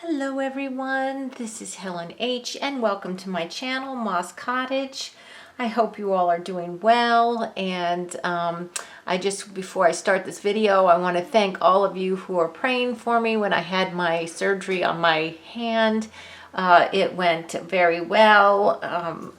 Hello everyone, this is Helen H. and welcome to my channel, Moss Cottage. I hope you all are doing well, and before I start this video, I want to thank all of you who are praying for me when I had my surgery on my hand. It went very well.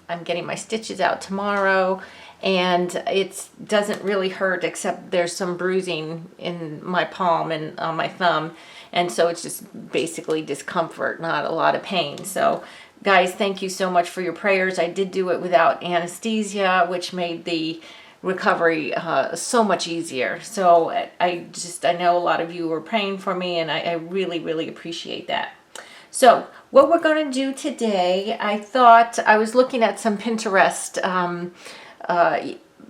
I'm getting my stitches out tomorrow, and it doesn't really hurt except there's some bruising in my palm and on my thumb. And so it's just basically discomfort, not a lot of pain. So guys, thank you so much for your prayers. I did do it without anesthesia, which made the recovery so much easier. So I know a lot of you were praying for me, and I really, really appreciate that. So what we're going to do today, I thought I was looking at some Pinterest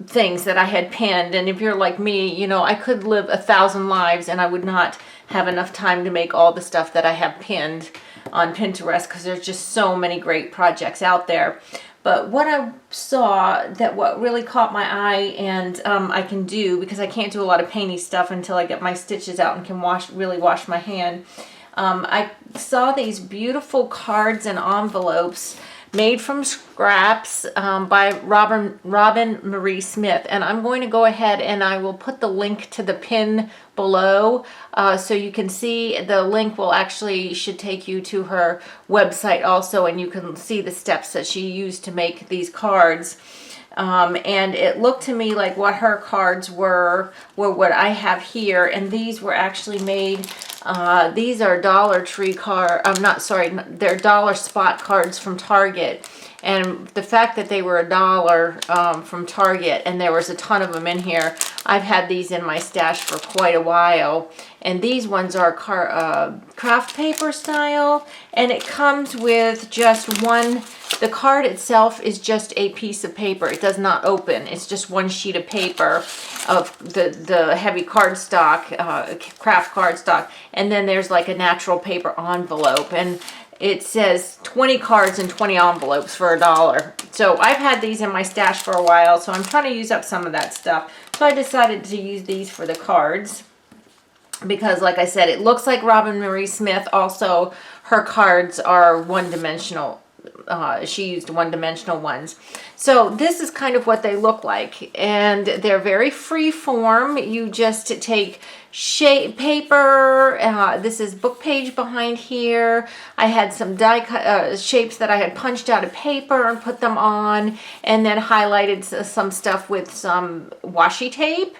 things that I had pinned, and if you're like me, you know, I could live 1,000 lives and I would not have enough time to make all the stuff that I have pinned on Pinterest, because there's just so many great projects out there. But what I saw, that what really caught my eye, and I can do, because I can't do a lot of painty stuff until I get my stitches out and can really wash my hand. I saw these beautiful cards and envelopes made from scraps by Robin Marie Smith, and I'm going to go ahead and I will put the link to the pin below so you can see. The link should take you to her website also, and you can see the steps that she used to make these cards. And it looked to me like what her cards were what I have here, and these were actually made. These are Dollar Tree they're dollar spot cards from Target. And the fact that they were $1 from Target, and there was a ton of them in here, I've had these in my stash for quite a while. And these ones are craft paper style, and it comes with just one. The card itself is just a piece of paper. It does not open. It's just one sheet of paper of the heavy cardstock, craft cardstock. And then there's like a natural paper envelope. And it says 20 cards and 20 envelopes for $1. So I've had these in my stash for a while, so I'm trying to use up some of that stuff. So I decided to use these for the cards, because like I said, it looks like Robin Marie Smith. Also, her cards are one-dimensional. She used one-dimensional ones. So this is kind of what they look like, and they're very free form. You just take paper. This is book page behind here. I had some die cut shapes that I had punched out of paper and put them on, and then highlighted some stuff with some washi tape.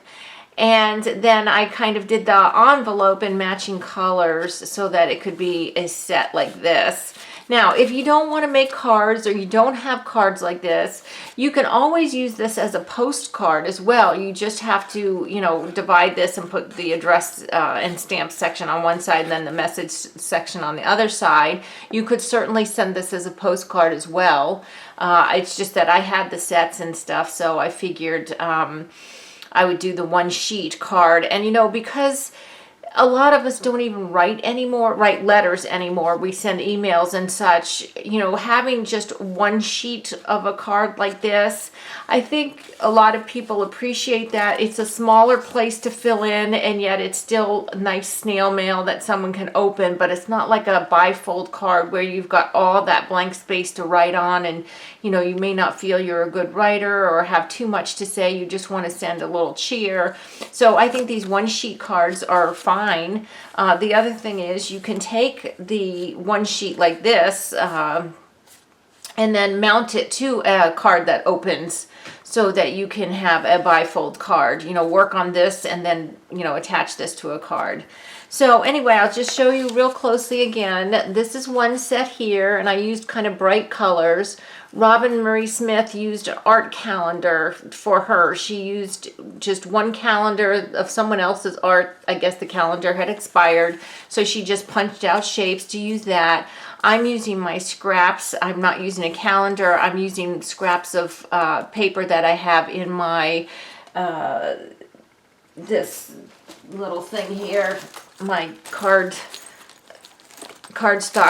And then I kind of did the envelope in matching colors so that it could be a set like this. Now, if you don't want to make cards, or you don't have cards like this, you can always use this as a postcard as well. You just have to, you know, divide this and put the address and stamp section on one side and then the message section on the other side. You could certainly send this as a postcard as well. It's just that I had the sets and stuff, so I figured I would do the one sheet card. And you know, because a lot of us don't even write letters anymore. We send emails and such. You know, having just one sheet of a card like this, I think a lot of people appreciate that. It's a smaller place to fill in, and yet it's still nice snail mail that someone can open, but it's not like a bifold card where you've got all that blank space to write on, and you know, you may not feel you're a good writer or have too much to say. You just want to send a little cheer. So I think these one sheet cards are fine. The other thing is, you can take the one sheet like this and then mount it to a card that opens, so that you can have a bifold card. You know, work on this and then, you know, attach this to a card. So anyway, I'll just show you real closely again. This is one set here, and I used kind of bright colors. Robin Marie Smith used an art calendar for her. She used just one calendar of someone else's art. I guess the calendar had expired, so she just punched out shapes to use that. I'm using my scraps. I'm not using a calendar. I'm using scraps of paper that I have in my this little thing here, my cardstock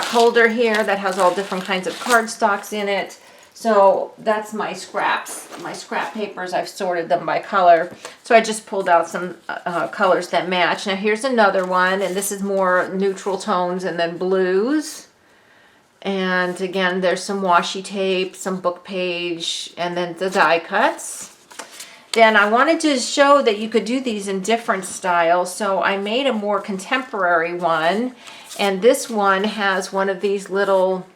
holder here that has all different kinds of cardstocks in it. So that's my scraps, my scrap papers. I've sorted them by color. So I just pulled out some colors that match. Now here's another one, and this is more neutral tones and then blues. And again, there's some washi tape, some book page, and then the die cuts. Then I wanted to show that you could do these in different styles, so I made a more contemporary one, and this one has one of these little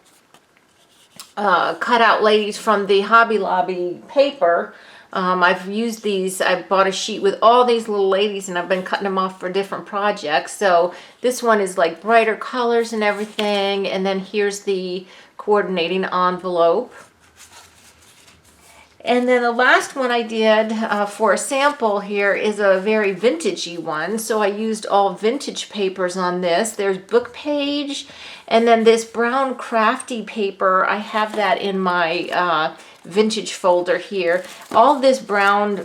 cutout ladies from the Hobby Lobby paper. I've used these, I bought a sheet with all these little ladies and I've been cutting them off for different projects. So this one is like brighter colors and everything, and then here's the coordinating envelope. And then the last one I did for a sample here is a very vintagey one. So I used all vintage papers on this. There's book page, and then this brown crafty paper, I have that in my vintage folder here. All this brown,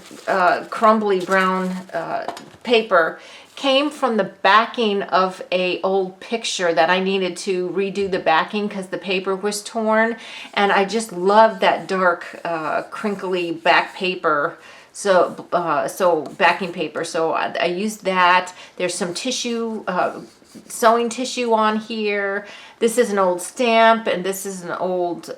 crumbly brown paper came from the backing of a old picture that I needed to redo the backing because the paper was torn, and I just love that dark crinkly back paper, so backing paper. So I used that. There's some tissue, sewing tissue on here. This is an old stamp, and this is an old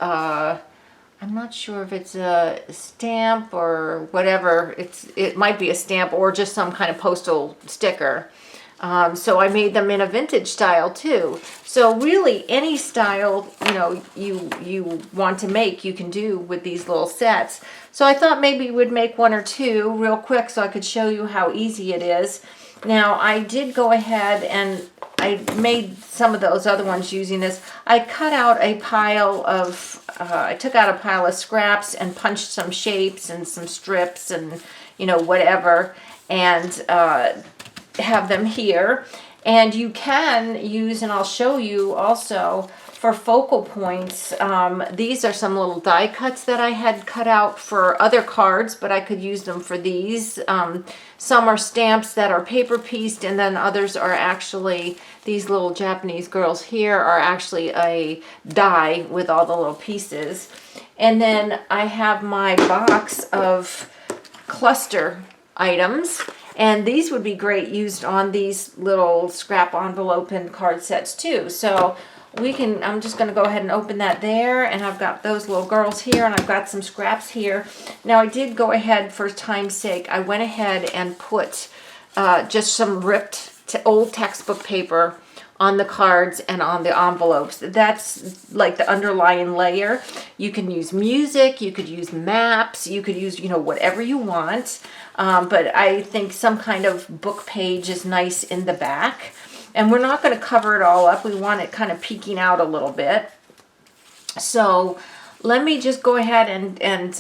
I'm not sure if it's a stamp or whatever. It might be a stamp or just some kind of postal sticker. So I made them in a vintage style too. So really any style, you know, you want to make, you can do with these little sets. So I thought maybe we'd make one or two real quick so I could show you how easy it is. Now I did go ahead and I made some of those other ones using this. I cut out a pile of, I took out a pile of scraps and punched some shapes and some strips and, you know, whatever, and have them here. And you can use, and I'll show you also, for focal points, these are some little die cuts that I had cut out for other cards, but I could use them for these. Some are stamps that are paper pieced, and then others are actually, these little Japanese girls here are actually a die with all the little pieces. And then I have my box of cluster items, and these would be great used on these little scrap envelope and card sets too. So we can, I'm just going to go ahead and open that there, and I've got those little girls here, and I've got some scraps here. Now I did go ahead, for time's sake, I went ahead and put just some ripped old textbook paper on the cards and on the envelopes. That's like the underlying layer. You can use music, you could use maps, you could use, you know, whatever you want. But I think some kind of book page is nice in the back. And we're not going to cover it all up. We want it kind of peeking out a little bit. So let me just go ahead and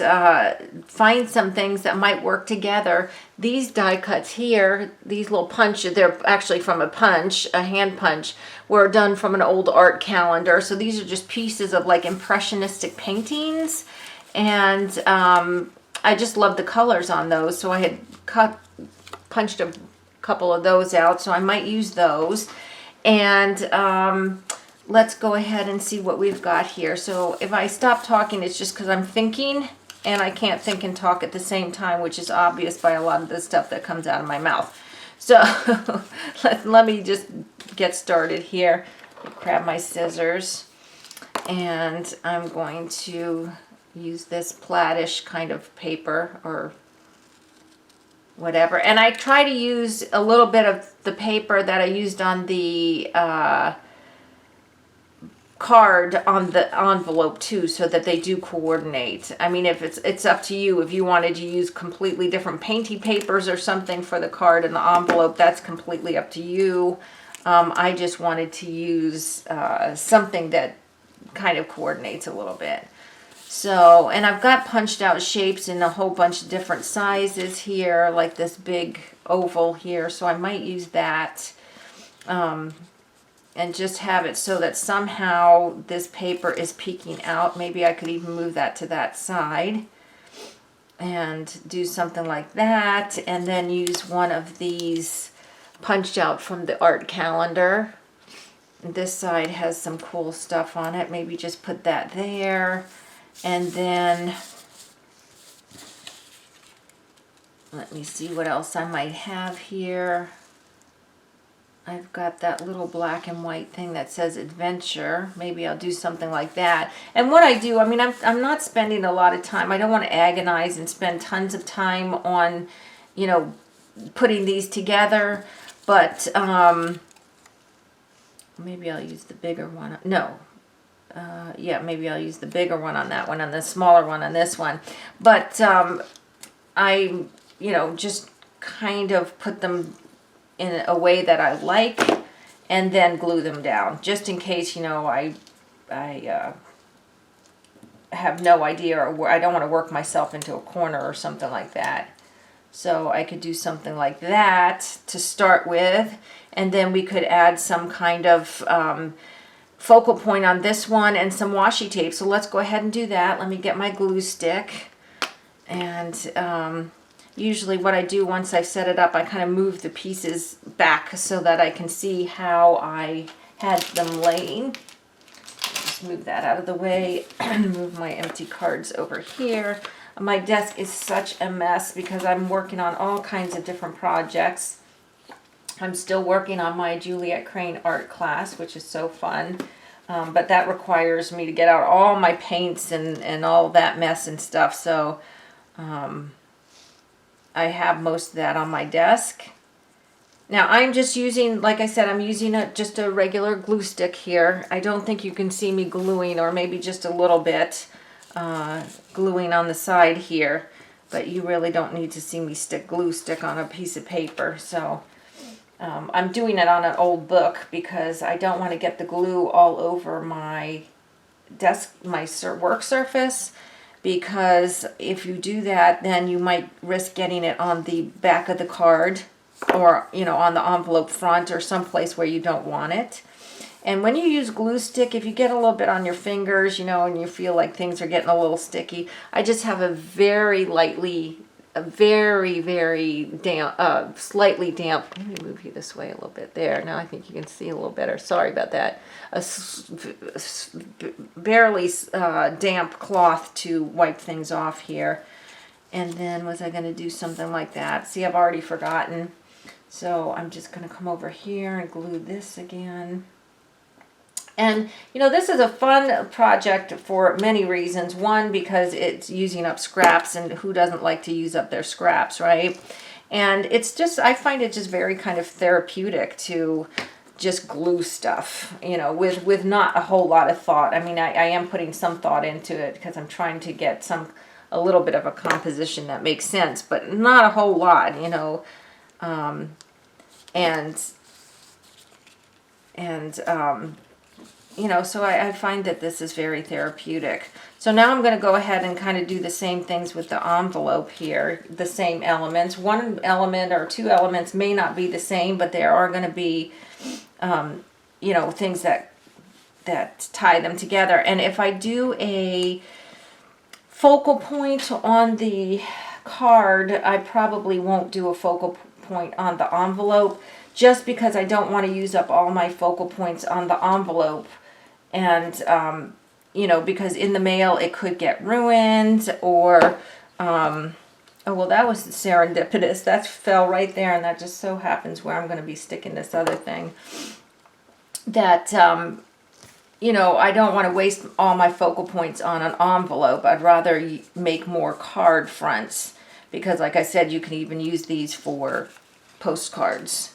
find some things that might work together. These die cuts here, these little punches, they're actually from a punch, a hand punch, were done from an old art calendar. So these are just pieces of like impressionistic paintings. And I just love the colors on those. So I had punched a couple of those out, so I might use those. And let's go ahead and see what we've got here. So if I stop talking, it's just because I'm thinking, and I can't think and talk at the same time, which is obvious by a lot of the stuff that comes out of my mouth. So let me just get started here. Grab my scissors, and I'm going to use this plattish kind of paper or whatever. And I try to use a little bit of the paper that I used on the card on the envelope too, so that they do coordinate. I mean, if it's up to you. If you wanted to use completely different painty papers or something for the card and the envelope, that's completely up to you. I just wanted to use something that kind of coordinates a little bit. So, and I've got punched out shapes in a whole bunch of different sizes here, like this big oval here, so I might use that. And just have it so that somehow this paper is peeking out. Maybe I could even move that to that side and do something like that, and then use one of these punched out from the art calendar. This side has some cool stuff on it. Maybe just put that there. And then, let me see what else I might have here. I've got that little black and white thing that says adventure. Maybe I'll do something like that. And what I do, I mean, I'm not spending a lot of time. I don't want to agonize and spend tons of time on, you know, putting these together. But maybe I'll use the bigger one. No. Yeah, maybe I'll use the bigger one on that one and the smaller one on this one. But I, you know, just kind of put them in a way that I like, and then glue them down, just in case, you know, I have no idea, or I don't want to work myself into a corner or something like that. So I could do something like that to start with, and then we could add some kind of focal point on this one and some washi tape. So let's go ahead and do that. Let me get my glue stick, and usually what I do once I set it up, I kind of move the pieces back so that I can see how I had them laying. Just move that out of the way and move my empty cards over here. My desk is such a mess because I'm working on all kinds of different projects. I'm still working on my Juliet Crane art class, which is so fun. But that requires me to get out all my paints and all that mess and stuff. So I have most of that on my desk. Now I'm just using, like I said, I'm using just a regular glue stick here. I don't think you can see me gluing, or maybe just a little bit gluing on the side here. But you really don't need to see me stick glue stick on a piece of paper. So I'm doing it on an old book because I don't want to get the glue all over my desk, my work surface. Because if you do that, then you might risk getting it on the back of the card, or, you know, on the envelope front, or someplace where you don't want it. And when you use glue stick, if you get a little bit on your fingers, you know, and you feel like things are getting a little sticky, I just have a very very damp, slightly damp. Let me move you this way a little bit. There. Now I think you can see a little better. Sorry about that. A barely damp cloth to wipe things off here. And then was I going to do something like that? See, I've already forgotten. So I'm just going to come over here and glue this again. And, you know, this is a fun project for many reasons. One, because it's using up scraps, and who doesn't like to use up their scraps, right? And it's just, I find it just very kind of therapeutic to just glue stuff, you know, with not a whole lot of thought. I mean, I am putting some thought into it because I'm trying to get a little bit of a composition that makes sense, but not a whole lot, you know. You know, so I find that this is very therapeutic. So now I'm going to go ahead and kind of do the same things with the envelope here, the same elements. One element or two elements may not be the same, but there are going to be, you know, things that tie them together. And if I do a focal point on the card, I probably won't do a focal point on the envelope, just because I don't want to use up all my focal points on the envelope. And, you know, because in the mail it could get ruined, or, oh, well, that was serendipitous. That fell right there, and that just so happens where I'm going to be sticking this other thing. That, you know, I don't want to waste all my focal points on an envelope. I'd rather make more card fronts, because, like I said, you can even use these for postcards.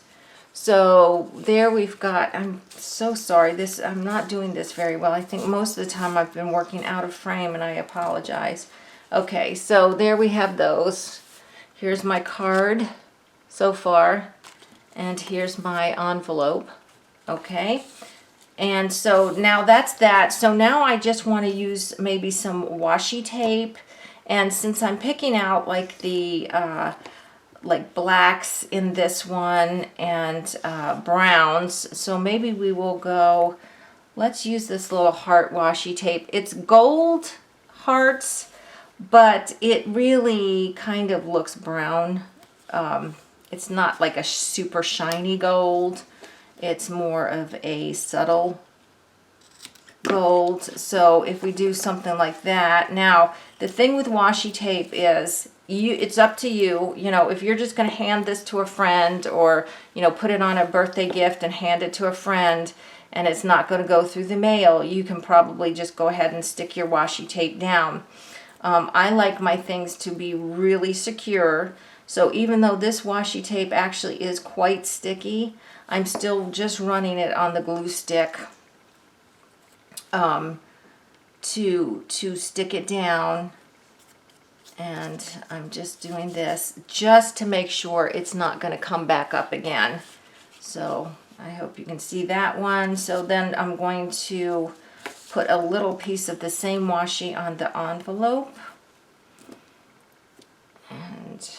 So there we've got, I'm so sorry, I'm not doing this very well. I think most of the time I've been working out of frame, and I apologize. Okay, so there we have those. Here's my card so far, and here's my envelope. Okay, and so now that's that. So now I just want to use maybe some washi tape, and since I'm picking out like the like blacks in this one and browns, so maybe we will go, let's use this little heart washi tape. It's gold hearts, but it really kind of looks brown. It's not like a super shiny gold. It's more of a subtle gold. So if we do something like that. Now, the thing with washi tape is it's up to you. You know, if you're just going to hand this to a friend or, you know, put it on a birthday gift and hand it to a friend and it's not going to go through the mail, you can probably just go ahead and stick your washi tape down. I like my things to be really secure. So even though this washi tape actually is quite sticky, I'm still just running it on the glue stick to stick it down. And I'm just doing this just to make sure it's not going to come back up again. So I hope you can see that one. So then I'm going to put a little piece of the same washi on the envelope. And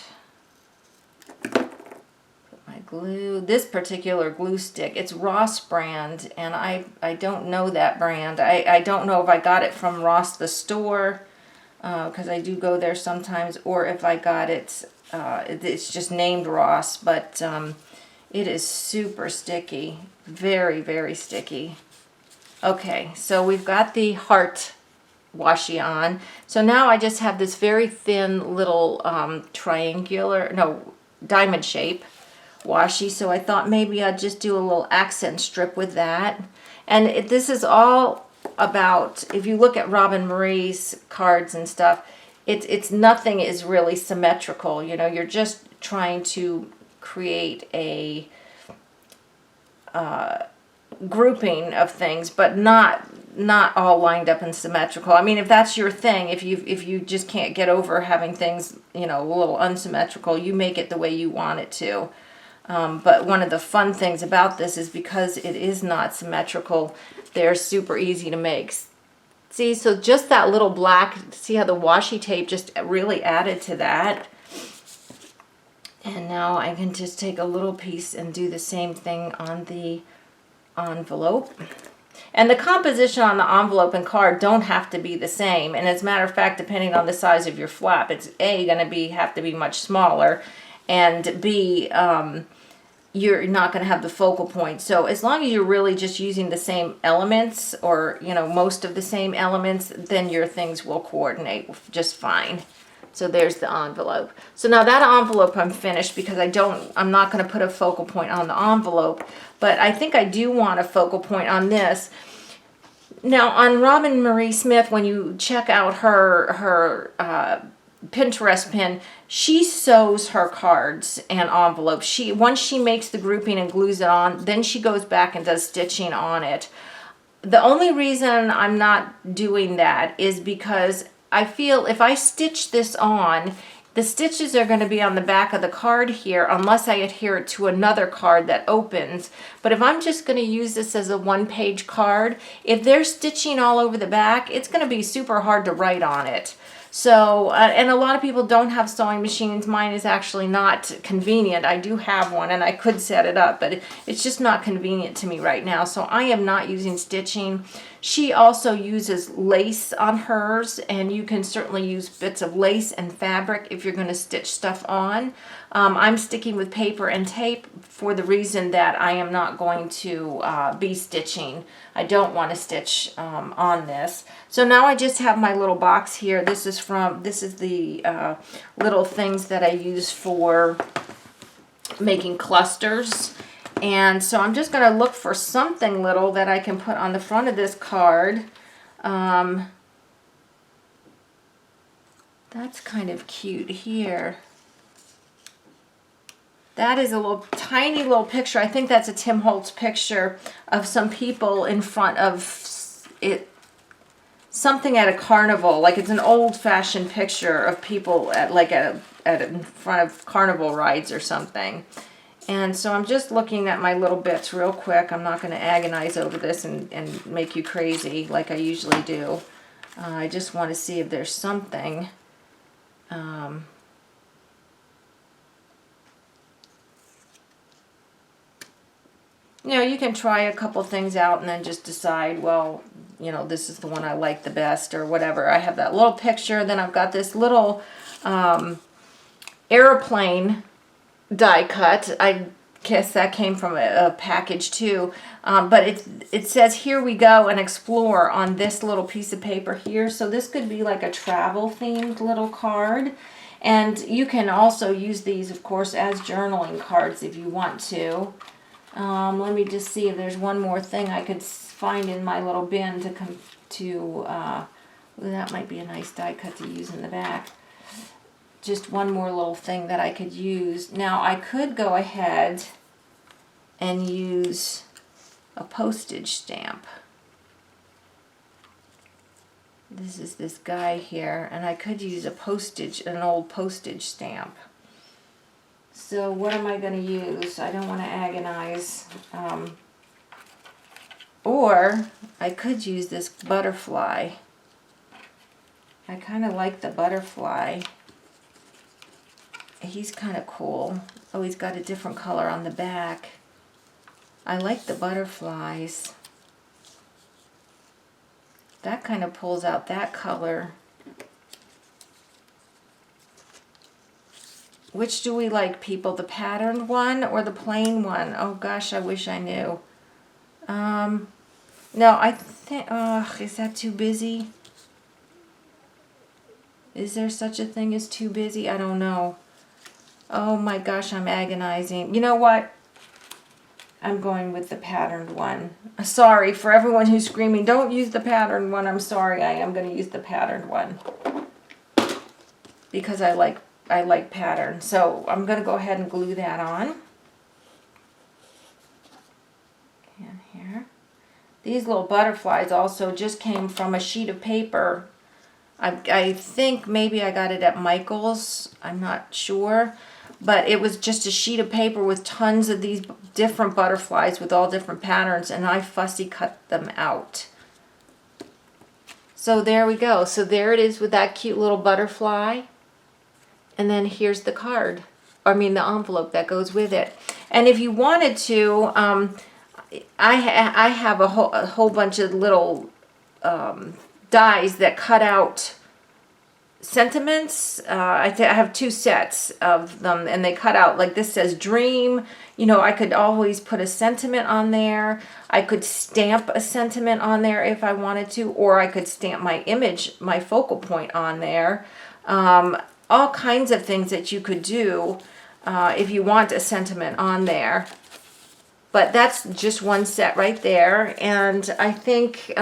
put my glue. This particular glue stick, it's Ross brand, and I don't know that brand. I don't know if I got it from Ross the store, because I do go there sometimes, or if I got it, it's just named Ross, but it is super sticky. Very, very sticky. Okay, so we've got the heart washi on. So now I just have this very thin little diamond shape washi. So I thought maybe I'd just do a little accent strip with that. And this is all about, if you look at Robin Marie's cards and stuff, it's nothing is really symmetrical. You know, you're just trying to create a grouping of things, but not all lined up and symmetrical. I mean, if that's your thing, if you just can't get over having things, you know, a little unsymmetrical, you make it the way you want it to. But one of the fun things about this is because it is not symmetrical, they're super easy to make. See, so just that little black, see how the washi tape just really added to that. And now I can just take a little piece and do the same thing on the envelope. And the composition on the envelope and card don't have to be the same. And as a matter of fact, depending on the size of your flap, it's A, going to have to be much smaller, and B, you're not going to have the focal point. So as long as you're really just using the same elements, or, you know, most of the same elements, then your things will coordinate just fine. So there's the envelope. So now that envelope I'm finished, because I'm not going to put a focal point on the envelope, but I think I do want a focal point on this. Now on Robin Marie Smith, when you check out her Pinterest pin, she sews her cards and envelopes. Once she makes the grouping and glues it on, then she goes back and does stitching on it. The only reason I'm not doing that is because I feel if I stitch this on, the stitches are going to be on the back of the card here unless I adhere it to another card that opens. But if I'm just going to use this as a one-page card, if they're stitching all over the back, it's going to be super hard to write on it. So, and a lot of people don't have sewing machines. Mine is actually not convenient. I do have one and I could set it up, but it's just not convenient to me right now. So I am not using stitching. She also uses lace on hers, and you can certainly use bits of lace and fabric if you're going to stitch stuff on. I'm sticking with paper and tape for the reason that I am not going to be stitching. I don't want to stitch on this. So now I just have my little box here. This is the little things that I use for making clusters. And so I'm just going to look for something little that I can put on the front of this card. That's kind of cute here. That is a little tiny little picture. I think that's a Tim Holtz picture of some people in front of it, something at a carnival. Like it's an old-fashioned picture of people at in front of carnival rides or something. And so I'm just looking at my little bits real quick. I'm not going to agonize over this and make you crazy like I usually do. I just want to see if there's something. You know, you can try a couple things out and then just decide, well, you know, this is the one I like the best or whatever. I have that little picture. Then I've got this little airplane die cut. I guess that came from a package too. But it says, here we go and explore on this little piece of paper here. So this could be like a travel themed little card. And you can also use these, of course, as journaling cards if you want to. Let me just see if there's one more thing I could find in my little bin to come to. That might be a nice die cut to use in the back. Just one more little thing that I could use. Now I could go ahead and use a postage stamp. This is this guy here, and I could use an old postage stamp. So what am I going to use? I don't want to agonize. Or I could use this butterfly. I kind of like the butterfly. He's kind of cool. Oh, he's got a different color on the back. I like the butterflies. That kind of pulls out that color. Which do we like, people? The patterned one or the plain one? Oh gosh, I wish I knew. No, I think, is that too busy? Is there such a thing as too busy? I don't know. Oh my gosh, I'm agonizing. You know what? I'm going with the patterned one. Sorry for everyone who's screaming, don't use the patterned one. I'm sorry, I am going to use the patterned one. Because I like pattern. So I'm going to go ahead and glue that on. And here. These little butterflies also just came from a sheet of paper. I think maybe I got it at Michael's. I'm not sure. But it was just a sheet of paper with tons of these different butterflies with all different patterns, and I fussy cut them out. So there we go. So there it is with that cute little butterfly. And then here's the card. I mean the envelope that goes with it. And if you wanted to, I have a whole bunch of little dies that cut out sentiments. I have 2 sets of them, and they cut out, like this says dream. You know, I could always put a sentiment on there. I could stamp a sentiment on there if I wanted to, or I could stamp my image, my focal point on there. All kinds of things that you could do if you want a sentiment on there. But that's just one set right there, and I think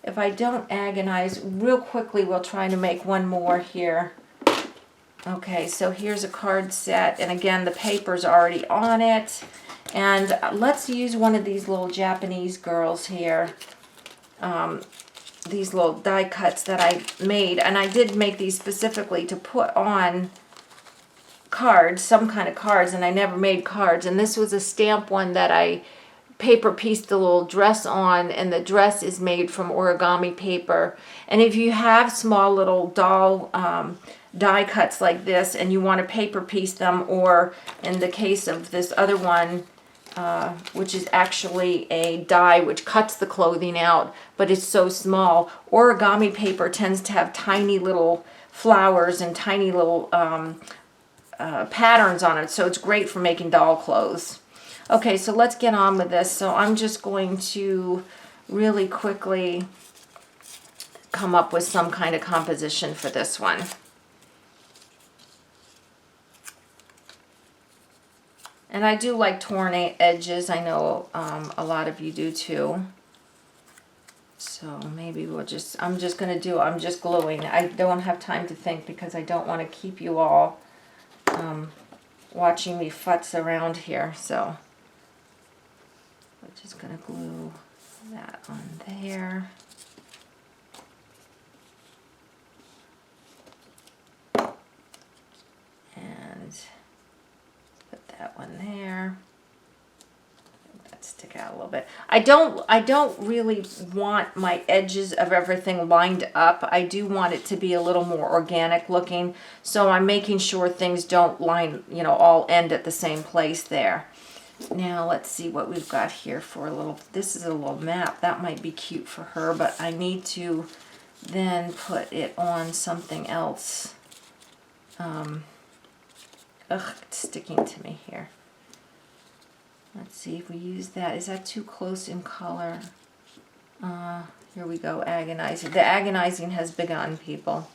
if I don't agonize, real quickly we'll try to make one more here. Okay, so here's a card set, and again the paper's already on it. And let's use one of these little Japanese girls here. These little die cuts that I made, and I did make these specifically to put on cards, some kind of cards, and I never made cards. And this was a stamp one that I paper pieced the little dress on, and the dress is made from origami paper. And if you have small little doll die cuts like this and you want to paper piece them, or in the case of this other one, which is actually a die which cuts the clothing out, but it's so small, origami paper tends to have tiny little flowers and tiny little patterns on it, so it's great for making doll clothes. Okay, so let's get on with this. So I'm just going to really quickly come up with some kind of composition for this one. And I do like torn edges. I know a lot of you do too. So maybe I'm just gluing. I don't have time to think because I don't want to keep you all watching me futz around here. So I'm just going to glue that on there. And put that one there. That stick out a little bit. I don't really want my edges of everything lined up. I do want it to be a little more organic looking. So I'm making sure things don't line, all end at the same place there. Now let's see what we've got here for a little, this is a little map. That might be cute for her, but I need to then put it on something else. It's sticking to me here. Let's see if we use that. Is that too close in color? Here we go, agonizing. The agonizing has begun, people.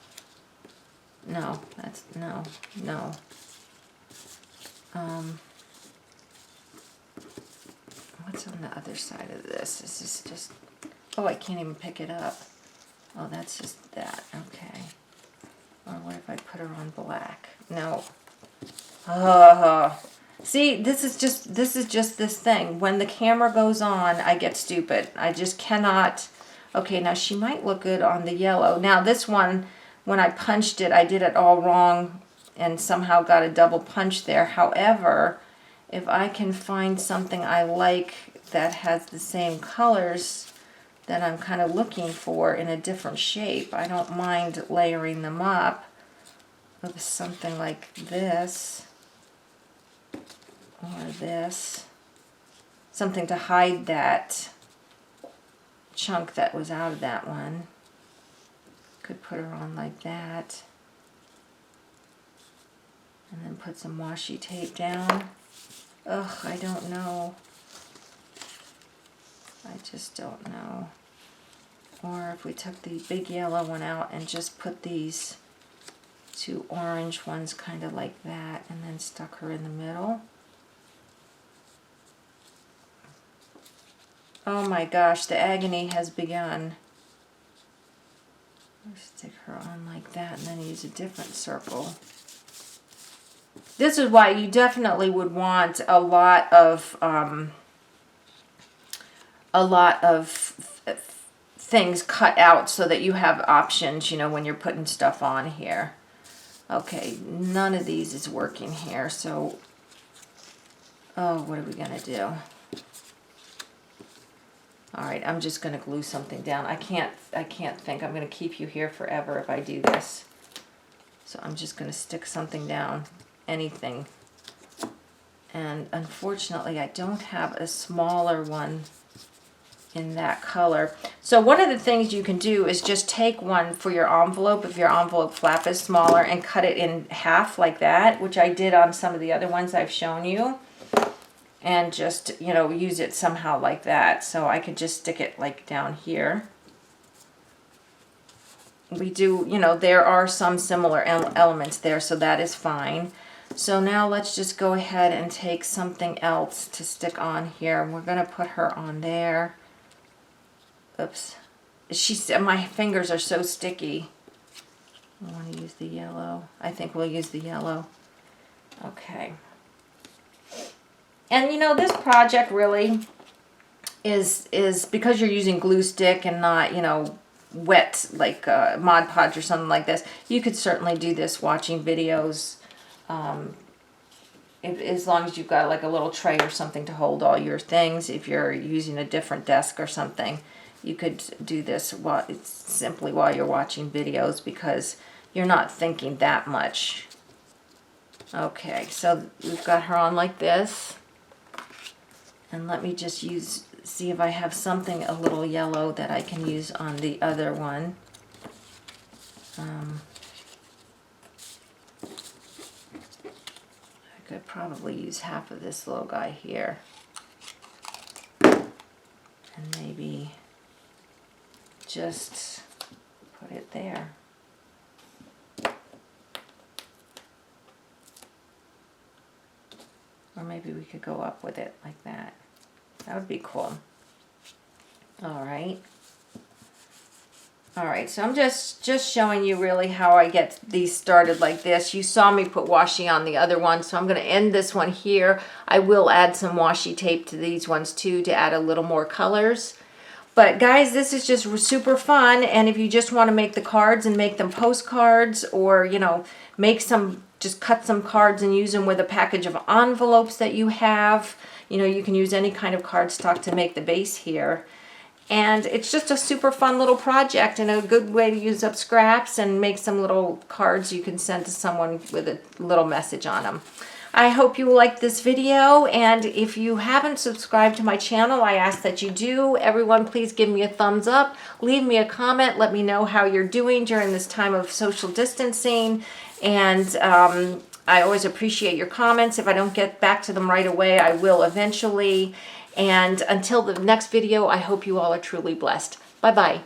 No, that's, no. What's on the other side of this? This is just, oh, I can't even pick it up. Oh, that's just that, okay. Or what if I put her on black? No. See, this is just this thing. When the camera goes on, I get stupid. I just cannot. Okay, now she might look good on the yellow. Now this one, when I punched it, I did it all wrong and somehow got a double punch there. However, if I can find something I like that has the same colors that I'm kind of looking for in a different shape, I don't mind layering them up with something like this or this. Something to hide that chunk that was out of that one. Could put her on like that. And then put some washi tape down. Ugh, I don't know. I just don't know. Or if we took the big yellow one out and just put these two orange ones kind of like that and then stuck her in the middle. Oh my gosh, the agony has begun. Let's stick her on like that and then use a different circle. This is why you definitely would want a lot of things cut out so that you have options, you know, when you're putting stuff on here. Okay, none of these is working here, so, oh, what are we gonna do? All right, I'm just gonna glue something down. I can't think. I'm gonna keep you here forever if I do this. So I'm just gonna stick something down, anything. And unfortunately, I don't have a smaller one in that color. So one of the things you can do is just take one for your envelope, if your envelope flap is smaller, and cut it in half like that, which I did on some of the other ones I've shown you. And just, you know, use it somehow like that. So I could just stick it like down here. We do, you know, there are some similar elements there, so that is fine. So now let's just go ahead and take something else to stick on here. We're going to put her on there. Oops. My fingers are so sticky. I want to use the yellow. I think we'll use the yellow. Okay. And you know, this project really is because you're using glue stick and not, you know, wet like Mod Podge or something like this. You could certainly do this watching videos, as long as you've got like a little tray or something to hold all your things. If you're using a different desk or something, you could do this simply while you're watching videos because you're not thinking that much. Okay, so we've got her on like this. And let me just see if I have something a little yellow that I can use on the other one. I could probably use half of this little guy here. And maybe just put it there. Or maybe we could go up with it like that. That would be cool. All right. All right, so I'm just showing you really how I get these started like this. You saw me put washi on the other one, so I'm going to end this one here. I will add some washi tape to these ones too to add a little more colors. But guys, this is just super fun, and if you just want to make the cards and make them postcards, or, you know, just cut some cards and use them with a package of envelopes that you have. You know, you can use any kind of cardstock to make the base here. And it's just a super fun little project and a good way to use up scraps and make some little cards you can send to someone with a little message on them. I hope you liked this video, and if you haven't subscribed to my channel, I ask that you do. Everyone, please give me a thumbs up, leave me a comment, let me know how you're doing during this time of social distancing, and I always appreciate your comments. If I don't get back to them right away, I will eventually. And until the next video, I hope you all are truly blessed. Bye-bye.